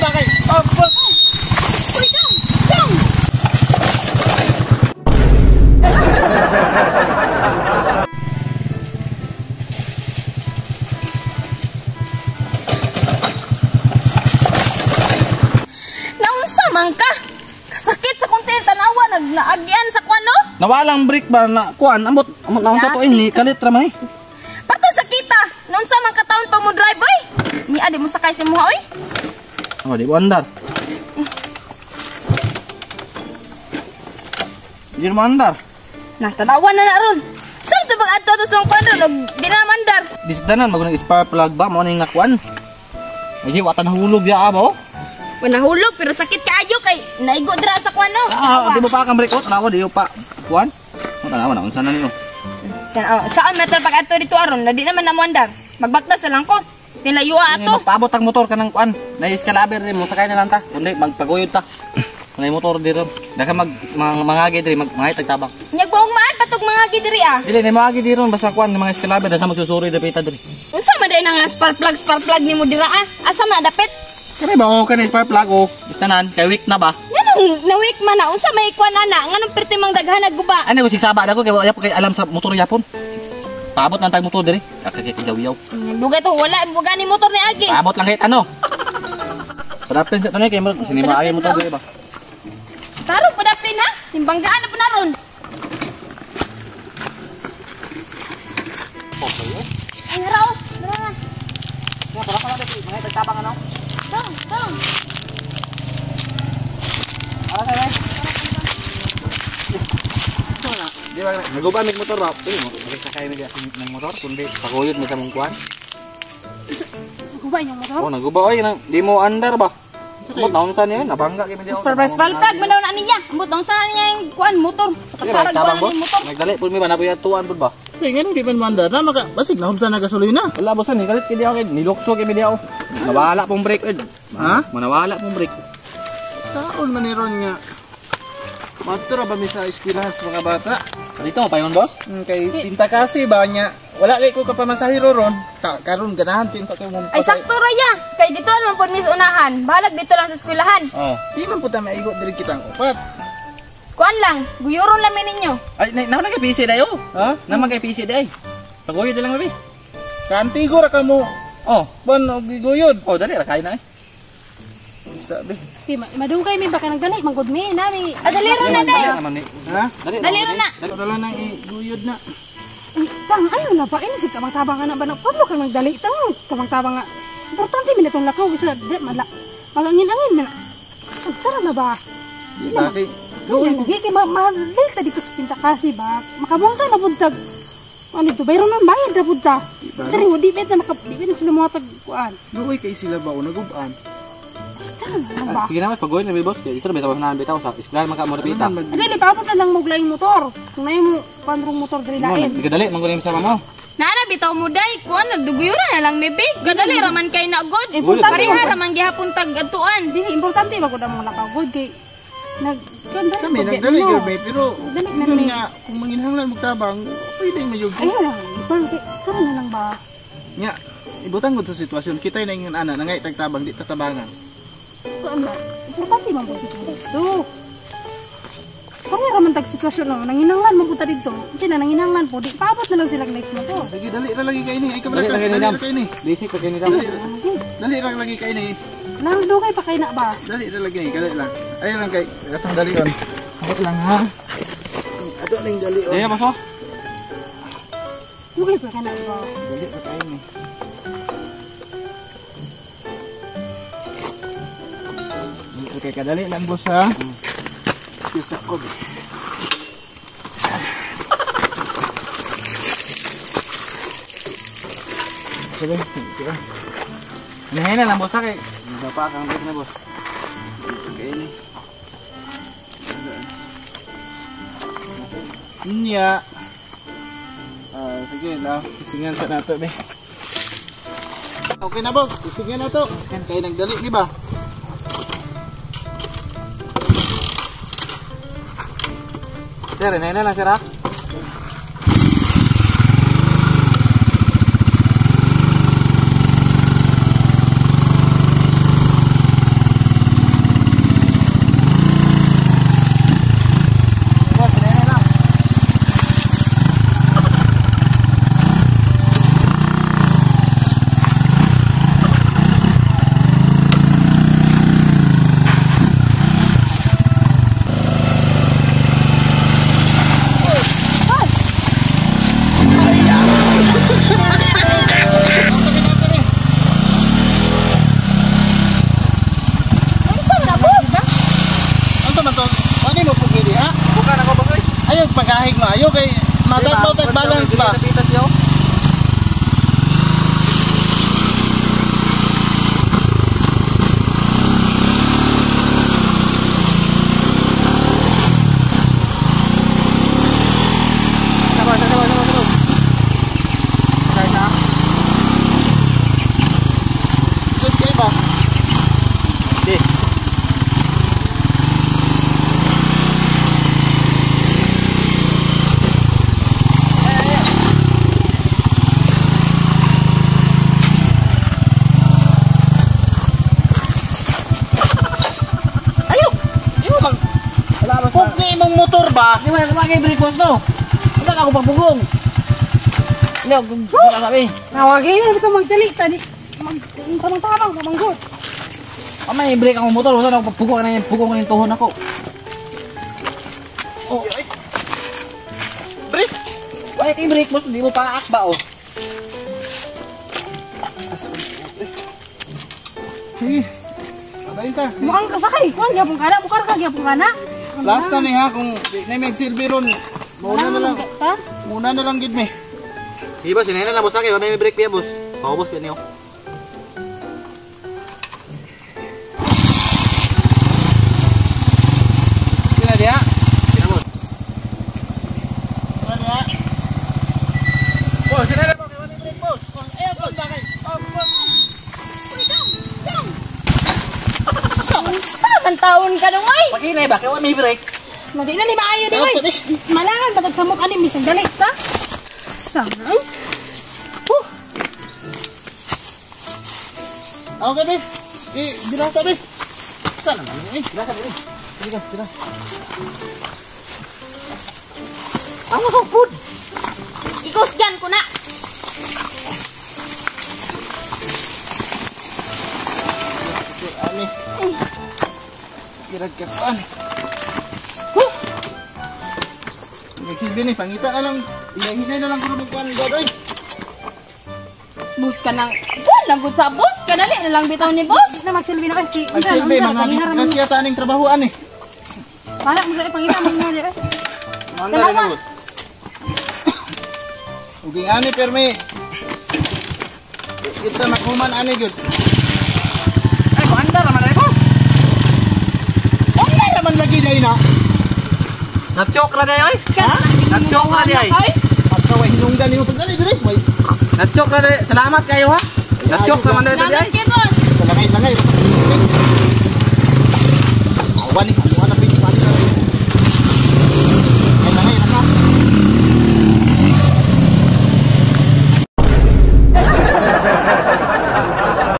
Honda kay. Abot. Uy, dong! Dong! Naunsa man ka? Kasakit sa konti tanawa, nagnaagyan sa kwan, no? Nawalang break ba na kuan? Amot naon sa to ini kalit ra man eh. Pato sa kita! Naunsa man ka taon pa mo drive, oy? Ni adi mo sakay si muha, oy? Oh, di andar. Di mo andar. Natanawa na ron. Saan ito bang ato to sa kwan ron? Di na mandar. Di sa tanan magunang spark plug ba mo ning nakuan. Ay watan hulog ya ba oh. Nahulog pero sakit kaayo kay naigo dira sa kwan, no? Di mo pa kang break out tanawa di pa kuan. Mo tanawa na unsa na nimo. Saan metal pag ato dito aron? Na di naman na mandar. Magbaktas na lang ko. Nilayuan ato. Magpaabot ang motor kanang kuan. Na iskalaber mo sakay na lang ta. Kundi magpaguyod ta. May motor dito. Daka mangagi diri mangay tagtabang. Nyag buong maan patog mga gidiri ah. Dili na mangagi diri basta kuan mga iskalaber dasa magsusuri dapita diri. Unsa man day nang spark plug nimo dira ah? Asa na dapit? Kani ba o kani spark plug o istanan kay week na ba? Nganong na-week man na unsa may kwan ana? Nganong perti mang daghan nagguba? Ano ko sigsaba dako kay wala pa kay alam sa motor yapon. Paabot lang tag motor diri. Kaya kiyaw-yaw. Dugay to wala buga ni motor ni Agi. Paabot lang kahit ano. Padapin sa tanay kay mo sinima ay motor diri ba. Taro padapin ha. Simbanggaan na punaron. Isa nga raw. Dara. Ya para pala dito mga tagtabang ano. Tong. Ala kay. Di ba naguba mig motor ba? Pili mo. Sakay na ng motor kundi paguyod mi sa mong kuan. Naguba yung motor? Oh, naguba oy di mo andar ba? Mo taon sa niya nabangga kay medyo. Spalpag manaw na niya. Ambot dong sa niya yung kuan motor. Para tabang bo. Nagdali pud mi ba napuya tuan pud ba? Kaya nga di man mandar na maka basig na humsa na gasolina. Wala bosan ni kalit kay di ako kay nilokso kay media ako. Nawala pong brake ed. Ha? Manawala pong brake. Taon man ni ron nga. Matura ba mi sa eskwelahan sa mga bata? Dito mo payon boss? Kay tinta kasi ba nya wala kay ko kapamasahiro ron. Karon ganahan tinta kay mo. Ay sakto raya. Kay dito naman po mis unahan. Balag dito lang sa eskwelahan. Oh. Di man puta maigo diri kitang upat. Kuan lang, guyuron lang ninyo. Ay naman kay PC dayo. Ha? Naman kay PC day. Paguyod lang baby. Kantigo ra kamo. Oh. Ban og giguyod. Oh, dali ra kay na eh. Sabi. Madungkay mi baka nagdali manggod mi nami. Adaliro na day. Ha? Daliro na. Dala na iguyod na. Tang, ano na ba? Ini si kamang-tabang nga na ba? Pablo ka magdali. Tang, kamang-tabang nga. Importante mi na itong lakaw. Isa, magangin-angin na. Tara na ba? Bakit? Lagi, mahalil ta dito sa pinta kasi ba? Makabuang ka na buntag. Ano ito? Bayron nun, bayad na bunta. Dari mo, di bet na sila mga tagkuan. Luoy kay sila ba o naguban? Tara na ba? Sige naman paguyod na boss. Dito na bitaw na bitaw sa eskwelahan man ka mo dapita. Dili, paabot na lang mo glayong motor. Kung na yung pandrong motor dali lain. Sige dali manggulim sa mamo. Nana bitaw mo day, kuan nagduguyuran na lang maybe. Gadali raman kay nagod. Importante Pariha raman gihapon tag atuan. Dili, importante ba ko na mga lakaw. Good kay... Kami nagdali yun ba pero Dali na yun mi. nga kung manginhanglan magtabang pwede mayug. Ayun lang. Tara na lang ba? Nga ibutang gud sa sitwasyon kita na ingon ana nangay tagtabang di tatabangan. Kuan ba? Importante man po dito. Kung raman tag sitwasyon no, nanginanglan mo punta dito. Kasi na nanginanglan po, di paabot na lang sila next mo to. Lagi dali ra lagi kay ini ay Dali kabala ra dali ra kay ini. Basic pa kini daw. Dali ra lagi kay ini. Nang dugay pa kay na ba? Dali ra lagi kay lang. Ayun lang kay atong dalion. Abot lang ha. Ato ning dalion. Dali boss. Dugay pa kay na ba? Dali ra kay ini. Okay, kadali lang boss ha. Excuse ako. Sige. Nahin na lang boss kay. Bapa kang break na boss. Okay ini. Nya. Sige na, kisingan sa nato be. Okay na boss, kisingan na to. Kaya nagdali di ba? Sir, nahin na lang sir ha. Ayaw pagahig mo, ayaw kay matag balance ba? Lapitan siya. Sabar. Sakay na. Shoot kayo ba? Di. Ayaw! Ayaw mag... Kung di mong motor ba? Di ba sa brake post no? Wala na ako pagpugong. Hindi ako sabi. Nawagay na ka magdali tadi. Tamang-tamang kamanggod. May brake ang motor, wala na ako pagpugong na yung pugong ng tuhon ako. Oh. Brief! Bakit yung brake post, hindi mo paak ba oh? Sige. Abayin ta. Mukhang kasakay. Kuan gyapon kana, mukha ka gyapon kana. Last na ni ha, kung di na may silbi ron. Ha? Muna na lang gid me. Di ba, sinainan na boss akin, may brake niya boss. Paubos yun niyo. Sina dia? Sina boss. Sina dia? Boss, sinainan mo, kaya may brake boss. Ayaw ko bakay. Saan taon ka nung ay? Pag-inay ba, kaya may brake. Madi na ni maayo di Ayaw oy. sabi. Malangan batag samok ani misang dali ta. Sana. Okay, be. Bilang sabi. Sana naman eh. Sila ka, Birin. Sila. Ang usong food. Ikusgan ko na. Ani. Kirag-kapan. Nagsilbi ni, pangita na lang. Hinay na lang ko ng kuwan, Godoy. Bus ka nang... Buwan lang gud sa bus. Kanali na lang bitaw ni boss. Na magsilbi na kay. Nagsilbi, mga disgrasya taning trabahoan eh. Wala mo sa pangita mo nga di oy. Manda rin na boss. Uging ani, permi. Kita makuman ani, Gud. Ay, paanda naman rin boss. Okay naman lagi na ina. Natsyok na day, oy. Ha? Natsyok na day. Pagkaway, hinunggan niyo. Pagdali, dire. May Natsyok na day. Salamat kayo ha. Natsyok naman day. Salamat kay boss. langay-langay. Awan ni.